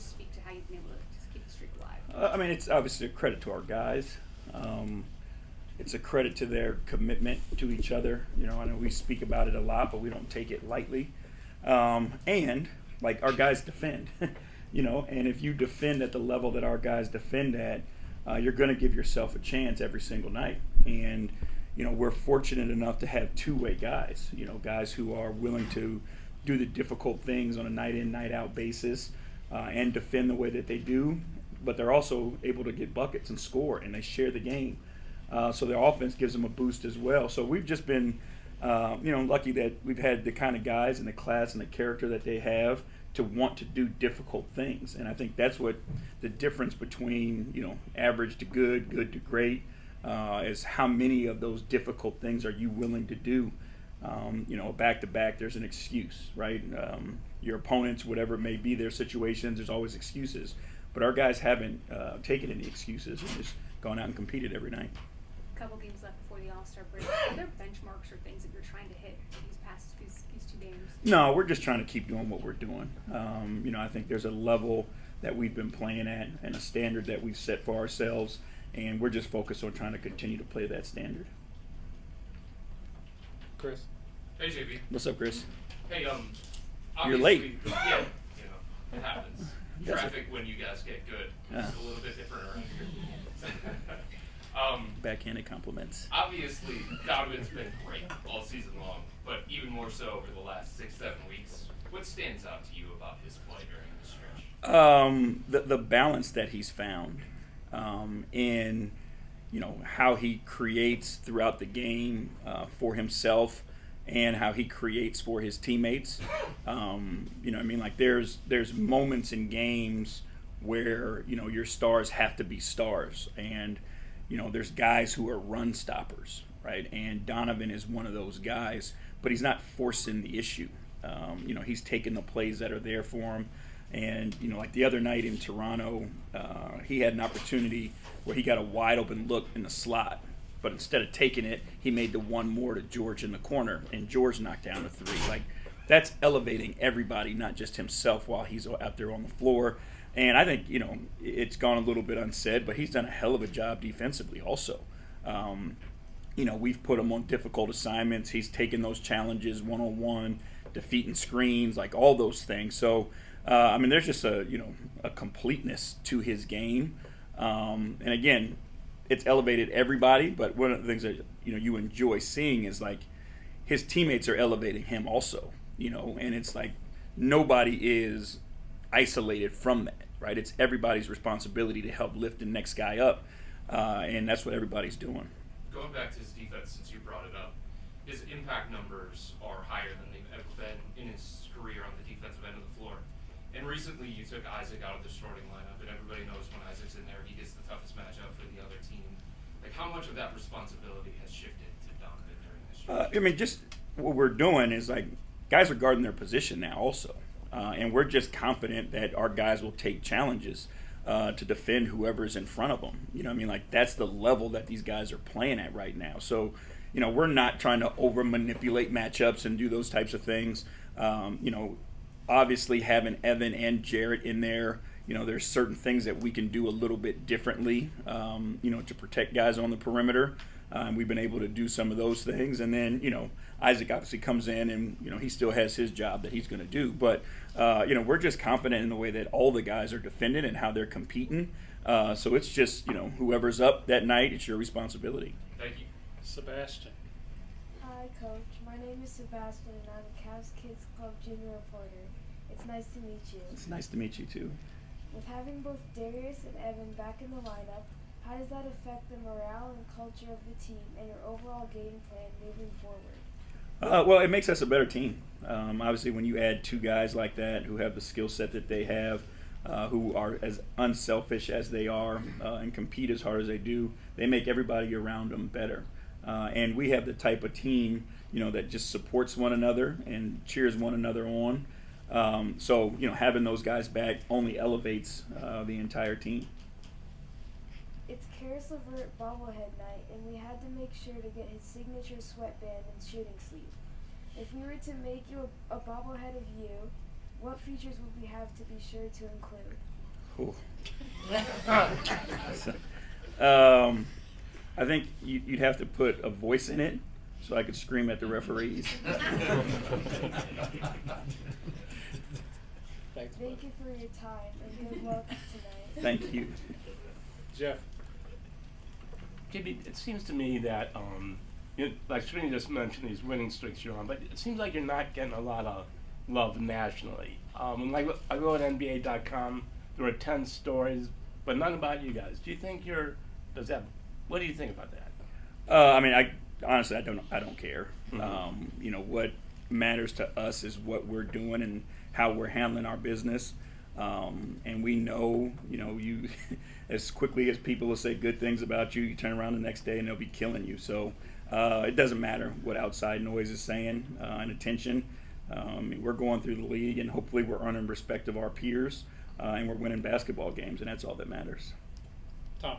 just speak to how you've been able to just keep the streak alive? I mean, it's obviously a credit to our guys. It's a credit to their commitment to each other. I know we speak about it a lot, but we don't take it lightly. And like our guys defend, and if you defend at the level that our guys defend at, you're going to give yourself a chance every single night. And we're fortunate enough to have two-way guys. Guys who are willing to do the difficult things on a night-in, night-out basis and defend the way that they do. But they're also able to get buckets and score, and they share the game. So their offense gives them a boost as well. So we've just been, lucky that we've had the kind of guys and the class and the character that they have to want to do difficult things. And I think that's what the difference between, average to good, good to great, is how many of those difficult things are you willing to do. Back to back, there's an excuse, right? Your opponents, whatever it may be their situations, there's always excuses. But our guys haven't taken any excuses and just gone out and competed every night. Couple games left before the All-Star break. Are there benchmarks or things that you're trying to hit these two games? No, we're just trying to keep doing what we're doing. I think there's a level that we've been playing at and a standard that we've set for ourselves, and we're just focused on trying to continue to play that standard. Chris. Hey, JB. What's up, Chris? Hey, You're late. Yeah, it happens. Traffic when you guys get good is a little bit different around here. Backhanded compliments. Obviously, Donovan's been great all season long, but even more so over the last 6-7 weeks. What stands out to you about his play during the stretch? The balance that he's found in how he creates throughout the game for himself and how he creates for his teammates. There's moments in games where your stars have to be stars, and there's guys who are run stoppers, right? And Donovan is one of those guys, but he's not forcing the issue. He's taking the plays that are there for him. And, like the other night in Toronto, he had an opportunity where he got a wide open look in the slot. But instead of taking it, he made the one more to George in the corner, and George knocked down a three. Like, that's elevating everybody, not just himself while he's out there on the floor. And I think, it's gone a little bit unsaid, but he's done a hell of a job defensively also. We've put him on difficult assignments. He's taken those challenges one-on-one, defeating screens, like all those things. So, there's just a completeness to his game. And again, it's elevated everybody, but one of the things that, you enjoy seeing is like his teammates are elevating him also, and it's like nobody is isolated from that, right? It's everybody's responsibility to help lift the next guy up, and that's what everybody's doing. Going back to his defense, since you brought it up, his impact numbers are higher than they've ever been in his career on the defensive end of the floor. And recently you took Isaac out of the starting lineup, and everybody knows when Isaac's in there, he gets the toughest matchup for the other team. Like, how much of that responsibility has shifted to Donovan during this stretch? Just what we're doing is like guys are guarding their position now also. And we're just confident that our guys will take challenges to defend whoever's in front of them. That's the level that these guys are playing at right now. So, we're not trying to over-manipulate matchups and do those types of things. Obviously having Evan and Jarrett in there, there's certain things that we can do a little bit differently, to protect guys on the perimeter. We've been able to do some of those things. And then, Isaac obviously comes in and, he still has his job that he's going to do. But, we're just confident in the way that all the guys are defending and how they're competing. So it's just, whoever's up that night, it's your responsibility. Thank you. Sebastian. Hi, Coach. My name is Sebastian, and I'm a Cavs Kids Club junior reporter. It's nice to meet you. It's nice to meet you, too. With having both Darius and Evan back in the lineup, how does that affect the morale and culture of the team and your overall game plan moving forward? Well, it makes us a better team. Obviously, when you add two guys like that who have the skill set that they have, who are as unselfish as they are and compete as hard as they do, they make everybody around them better. And we have the type of team, that just supports one another and cheers one another on. So, having those guys back only elevates the entire team. It's Karis LeVert bobblehead night, and we had to make sure to get his signature sweatband and shooting sleeve. If we were to make you a bobblehead of you, What features would we have to be sure to include? Ooh. I think you'd have to put a voice in it so I could scream at the referees. Thank you for your time and good luck tonight. Thank you. Jeff. JB, it seems to me that, like Srini just mentioned these winning streaks you're on, but it seems like you're not getting a lot of love nationally. When I go at NBA.com, there were 10 stories, but none about you guys. Do you think what do you think about that? Honestly, I don't care. Mm-hmm. What matters to us is what we're doing and how we're handling our business. And we know, you as quickly as people will say good things about you, you turn around the next day and they'll be killing you. So it doesn't matter what outside noise is saying and attention. We're going through the league, and hopefully we're earning respect of our peers, and we're winning basketball games, and that's all that matters. Tom.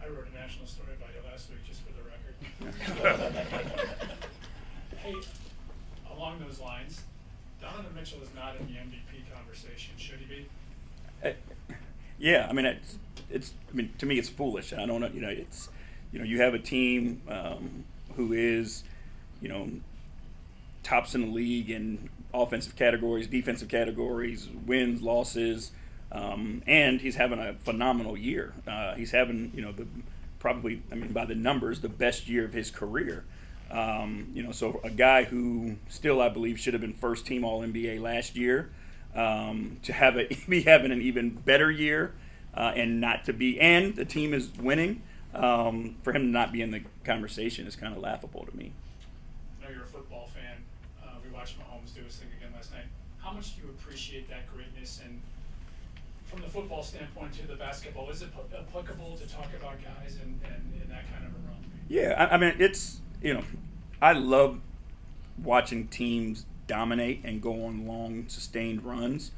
I wrote a national story about you last week, just for the record. Hey, along those lines, Donovan Mitchell is not in the MVP conversation. Should he be? Yeah, to me it's foolish. I don't know. You have a team who is, tops in the league in offensive categories, defensive categories, wins, losses, and he's having a phenomenal year. He's having, by the numbers, the best year of his career. So a guy who still, I believe, should have been first team All-NBA last year, to be having an even better year, and not to be, and the team is winning, for him to not be in the conversation is kind of laughable to me. I know you're a football fan. We watched Mahomes do his thing again last night. How much do you appreciate that greatness? And from the football standpoint to the basketball, is it applicable to talk about guys in that kind of a run? Yeah, it's, I love watching teams dominate and go on long, sustained runs.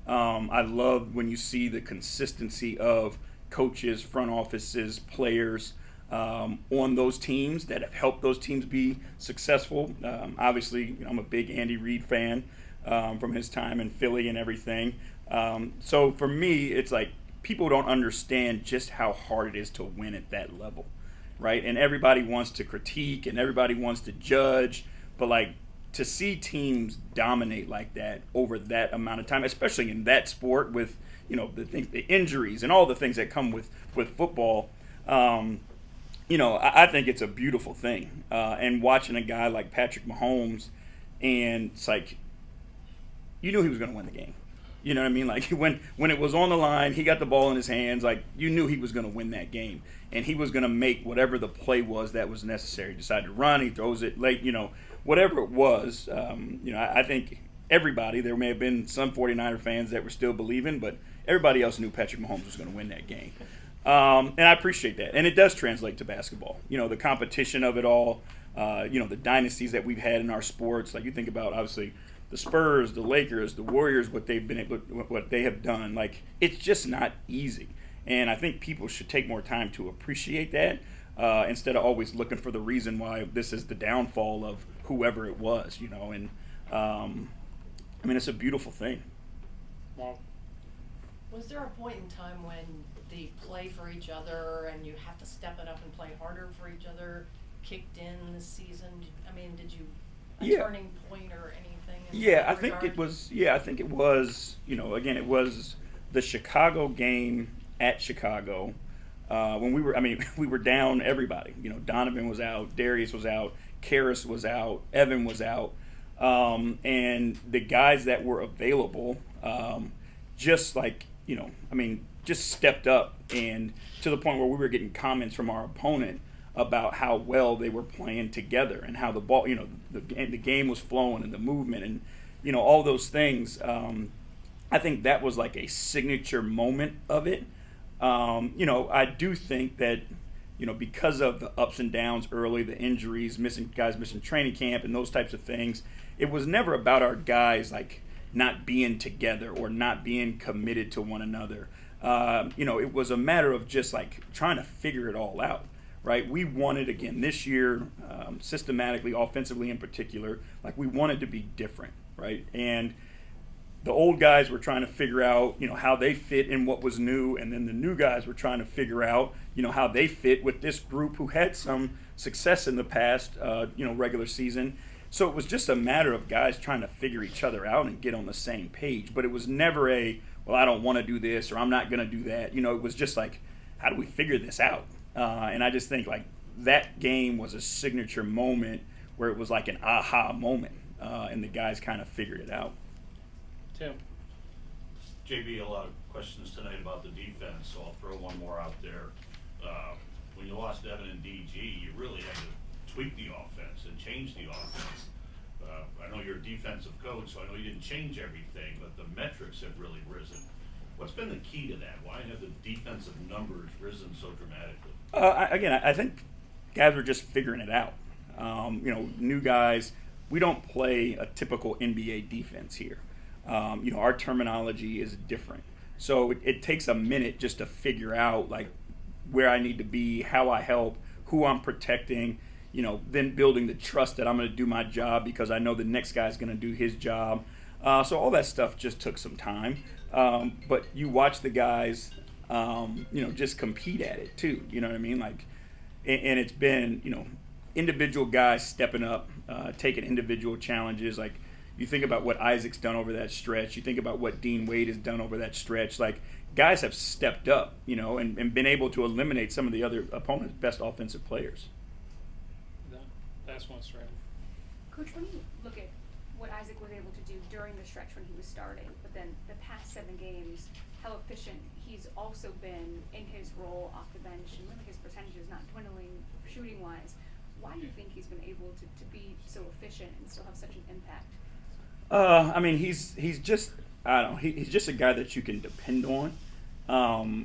I love when you see the consistency of coaches, front offices, players on those teams that have helped those teams be successful. Obviously, I'm a big Andy Reid fan from his time in Philly and everything. So for me, it's like people don't understand just how hard it is to win at that level, right? And everybody wants to critique and everybody wants to judge, but to see teams dominate like that over that amount of time, especially in that sport with the injuries and all the things that come with football, I think it's a beautiful thing. And watching a guy like Patrick Mahomes, and it's like you knew he was going to win the game. You know what I mean? Like when it was on the line, he got the ball in his hands. Like you knew he was going to win that game, and he was going to make whatever the play was that was necessary. He decided to run, he throws it late. Whatever it was. I think everybody. There may have been some 49er fans that were still believing, but everybody else knew Patrick Mahomes was going to win that game. And I appreciate that, and it does translate to basketball. The competition of it all. The dynasties that we've had in our sports. Like you think about, obviously, the Spurs, the Lakers, the Warriors, what they have done. Like it's just not easy, and I think people should take more time to appreciate that instead of always looking for the reason why this is the downfall of whoever it was. And it's a beautiful thing. Well, was there a point in time when the play for each other and you have to step it up and play harder for each other kicked in this season? Did you turning point or anything? I think it was. Again, it was the Chicago game at Chicago when we were down everybody. Donovan was out, Darius was out, Karras was out, Evan was out, and the guys that were available, just stepped up, and to the point where we were getting comments from our opponent about how well they were playing together and how the ball, the game was flowing and the movement and, all those things. I think that was like a signature moment of it. I do think that, because of the ups and downs early, the injuries, missing training camp and those types of things, it was never about our guys not being together or not being committed to one another. It was a matter of just trying to figure it all out. Right, we wanted, again, this year, systematically, offensively in particular, we wanted to be different, right? And, the old guys were trying to figure out, how they fit in what was new, and then the new guys were trying to figure out, how they fit with this group who had some success in the past, regular season. So it was just a matter of guys trying to figure each other out and get on the same page. But it was never well, I don't want to do this or I'm not going to do that. It was just like, how do we figure this out? And I just think like that game was a signature moment where it was like an aha moment, and the guys kind of figured it out. Tim. JB, a lot of questions tonight about the defense, so I'll throw one more out there. When you lost Evan and DG, you really had to tweak the offense and change the offense. I know you're a defensive coach, so I know you didn't change everything, but the metrics have really risen. What's been the key to that? Why have the defensive numbers risen so dramatically? I think guys were just figuring it out. New guys, we don't play a typical NBA defense here. Our terminology is different. So it takes a minute just to figure out like where I need to be, how I help, who I'm protecting, then building the trust that I'm going to do my job because I know the next guy's going to do his job. So all that stuff just took some time. But you watch the guys, just compete at it too. You know what I mean? Like, and it's been, individual guys stepping up, taking individual challenges. Like, you think about what Isaac's done over that stretch. You think about what Dean Wade has done over that stretch. Like, guys have stepped up, and been able to eliminate some of the other opponent's best offensive players. Last one, Randy. Coach, when you look at what Isaac was able to do during the stretch when he was starting, but then the past 7 games, how efficient he's also been in his role off the bench, and really his percentage is not dwindling shooting-wise. Why do you think he's been able to be so efficient and still have such an impact? He's just, I don't know, he's just a guy that you can depend on.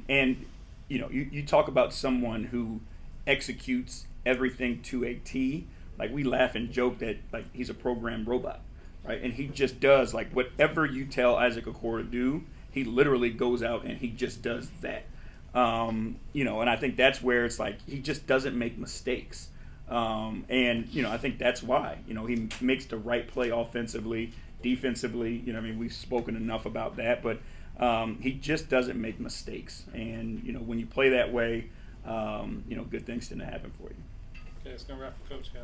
And, you talk about someone who executes everything to a T. Like, we laugh and joke that, like, he's a programmed robot, right? And he just does, like, whatever you tell Isaac Okoro to do, he literally goes out and he just does that. And I think that's where it's like he just doesn't make mistakes. I think that's why, he makes the right play offensively, defensively. We've spoken enough about that, but he just doesn't make mistakes. And, when you play that way, good things tend to happen for you. Okay, it's no wrap for Coach, guys.